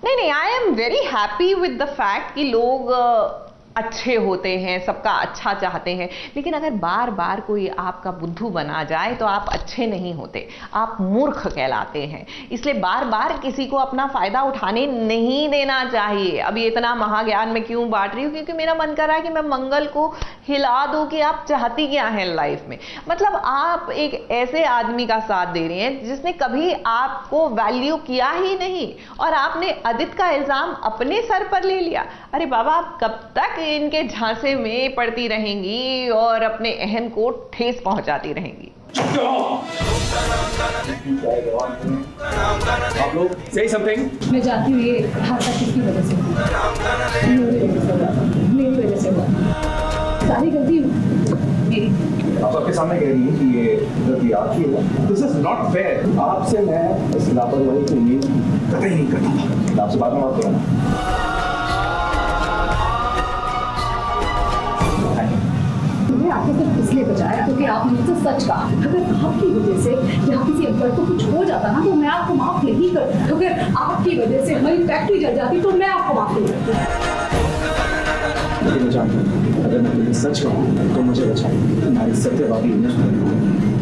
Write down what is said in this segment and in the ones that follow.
नहीं नहीं, I am very happy with the fact कि लोग अच्छे होते हैं, सबका अच्छा चाहते हैं, लेकिन अगर बार बार कोई आपका बुद्धू बना जाए तो आप अच्छे नहीं होते, आप मूर्ख कहलाते हैं। इसलिए बार बार किसी को अपना फायदा उठाने नहीं देना चाहिए। अब ये इतना महाज्ञान मैं क्यों बांट रही हूँ, क्योंकि मेरा मन कर रहा है कि मैं मंगल को हिला दूं कि आप चाहती क्या हैं लाइफ में। मतलब आप एक ऐसे आदमी का साथ दे रही हैं जिसने कभी आपको वैल्यू किया ही नहीं, और आपने आदित्य का इल्जाम अपने सर पर ले लिया। अरे बाबा, आप कब तक इनके झांसे में पड़ती रहेंगी और अपने अहम को ठेस पहुंचाती रहेंगी? आप लोग say something। मैं जानती हूँ ये हादसा किसकी वजह से हुआ। मेरी वजह से हुआ। सारी गलती मेरी। आप सबके सामने कह रही है कि ये गलती आपकी है। This is not fair. आपसे मैं इस लापरवाही की उम्मीद कतई नहीं करता था। मैं आपसे बात में बात करूँगा। मैंने आपको सिर्फ इसलिए बचाया क्योंकि आपने मुझसे सच कहा। अगर आपकी वजह से या किसी एम्प्लॉय को कुछ हो जाता ना तो मैं आपको माफ नहीं करती। अगर आपकी वजह से हमारी फैक्ट्री जल जाती तो मैं आपको माफ नहीं करती। मैं जानता हूँ अगर मैं तुम्हें सच कहूँ तो मुझे बचाएं। तुम्हारी सत्यवादी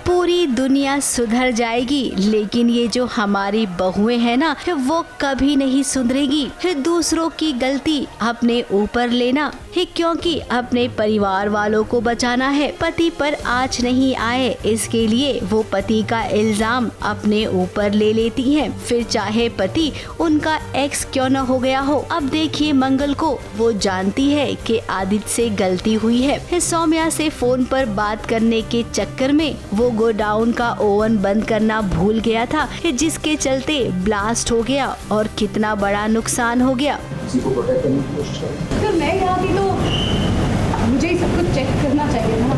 पूरी दुनिया सुधर जाएगी, लेकिन ये जो हमारी बहुएं हैं ना, वो कभी नहीं सुधरेगी। दूसरों की गलती अपने ऊपर लेना है, क्योंकि अपने परिवार वालों को बचाना है। पति पर आँच नहीं आए, इसके लिए वो पति का इल्जाम अपने ऊपर ले लेती हैं, फिर चाहे पति उनका एक्स क्यों न हो गया हो। अब देखिए मंगल को, वो जानती है कि आदित्य से गलती हुई है। सौम्या से फोन पर बात करने के चक्कर में वो गोडाउन का ओवन बंद करना भूल गया था, जिसके चलते ब्लास्ट हो गया और कितना बड़ा नुकसान हो गया। अगर मैं यहाँ थी तो मुझे ही सब कुछ चेक करना चाहिए था।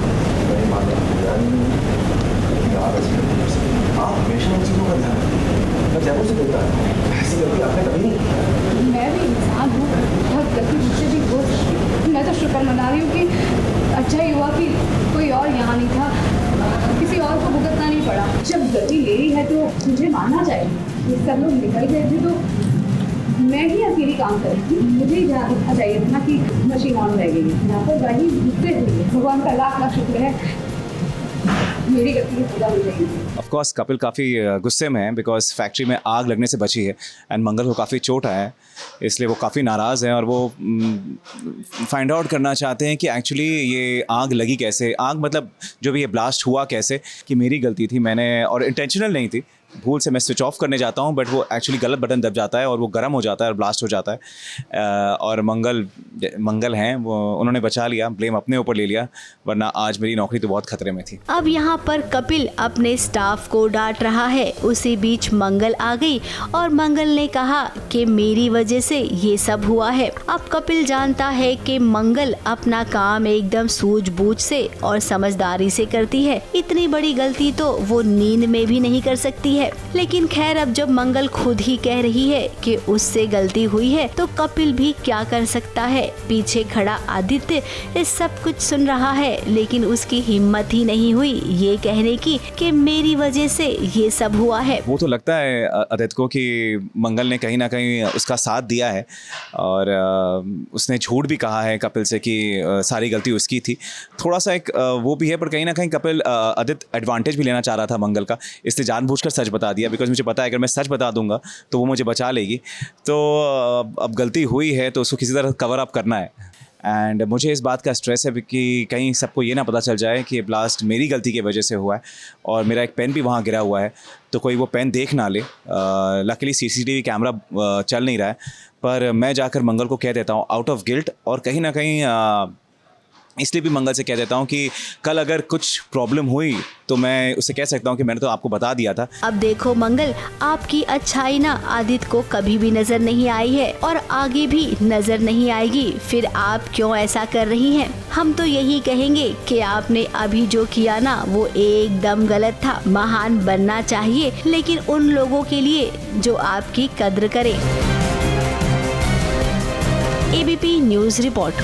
आप हमेशा उन चीज़ों का ध्यान रखें। मैं जरूर से कहता हूँ, ऐसी गलती आपने कभी नहीं की। मैं भी इंसान हूँ और गलती मुझसे भी हो सकती है। मैं तो शुक्र मना रही हूँ कि अच्छा ही हुआ कि कोई और यहाँ नहीं था, किसी और को भुगतना नहीं पड़ा। जब गलती मेरी है तो मुझे मानना चाहिए। ये सब लोग निकल गए थे तो मैं ही अकेली काम कर रही थी। मुझे ही ध्यान रखना चाहिए था कि मशीन ऑन रह गई। लापरवाही मुझसे हुई है। भगवान का लाख लाख शुक्र है मेरी गलती पूरा हो जाएगी। ऑफ कोर्स कपिल काफ़ी गुस्से में है बिकॉज फैक्ट्री में आग लगने से बची है एंड मंगल को काफ़ी चोट आया है, इसलिए वो काफ़ी नाराज़ हैं और वो फाइंड आउट करना चाहते हैं कि एक्चुअली ये आग लगी कैसे। आग मतलब जो भी ये ब्लास्ट हुआ कैसे, कि मेरी गलती थी, मैंने, और इंटेंशनल नहीं थी, भूल से मैं स्विच ऑफ करने जाता हूँ बट वो एक्चुअली गलत बटन दब जाता है और वो गर्म हो जाता है और ब्लास्ट हो जाता है। और मंगल हैं वो, उन्होंने बचा लिया, ब्लेम अपने ऊपर ले लिया, वरना आज मेरी नौकरी तो बहुत खतरे में थी। अब यहाँ पर कपिल अपने स्टाफ को डांट रहा है, उसी बीच मंगल आ गई और मंगल ने कहा कि मेरी वजह से ये सब हुआ है। अब कपिल जानता है कि मंगल अपना काम एकदम सूझबूझ से और समझदारी से करती है, इतनी बड़ी गलती तो वो नींद में भी नहीं कर सकती है। लेकिन खैर, अब जब मंगल खुद ही कह रही है कि उससे गलती हुई है तो कपिल भी क्या कर सकता है। पीछे खड़ा आदित्य इस सब कुछ सुन रहा है, लेकिन उसकी हिम्मत ही नहीं हुई ये कहने की कि मेरी वजह से ये सब हुआ है। वो तो लगता है आदित्य को कि मंगल ने कहीं ना कहीं उसका साथ दिया है और उसने झूठ भी कहा है कपिल से कि सारी गलती उसकी थी। थोड़ा सा एक वो भी है, पर कहीं ना कहीं कपिल आदित्य एडवांटेज भी लेना चाह रहा था मंगल का, इसलिए जानबूझकर सच बता दिया बिकॉज मुझे पता है अगर मैं सच बता दूंगा तो वो मुझे बचा लेगी। तो अब गलती हुई है तो उसको किसी तरह कवर अप करना है एंड मुझे इस बात का स्ट्रेस है कि कहीं सबको ये ना पता चल जाए कि ये ब्लास्ट मेरी गलती की वजह से हुआ है और मेरा एक पेन भी वहाँ गिरा हुआ है तो कोई वो पेन देख ना ले। लकीली सीसीटीवी कैमरा चल नहीं रहा है, पर मैं जाकर मंगल को कह देता हूँ आउट ऑफ गिल्ट, और कहीं ना कहीं इसलिए भी मंगल से कह देता हूँ कि कल अगर कुछ प्रॉब्लम हुई तो मैं उससे कह सकता हूँ कि मैंने तो आपको बता दिया था। अब देखो मंगल, आपकी अच्छाई ना आदित्य को कभी भी नजर नहीं आई है और आगे भी नजर नहीं आएगी, फिर आप क्यों ऐसा कर रही हैं? हम तो यही कहेंगे कि आपने अभी जो किया ना वो एकदम गलत था। महान बनना चाहिए लेकिन उन लोगों के लिए जो आपकी कद्र करे। ABP news report.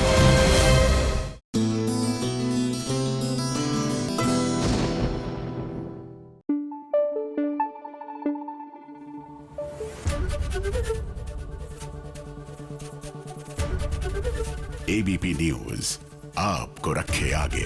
ABP news आपको रखे आगे।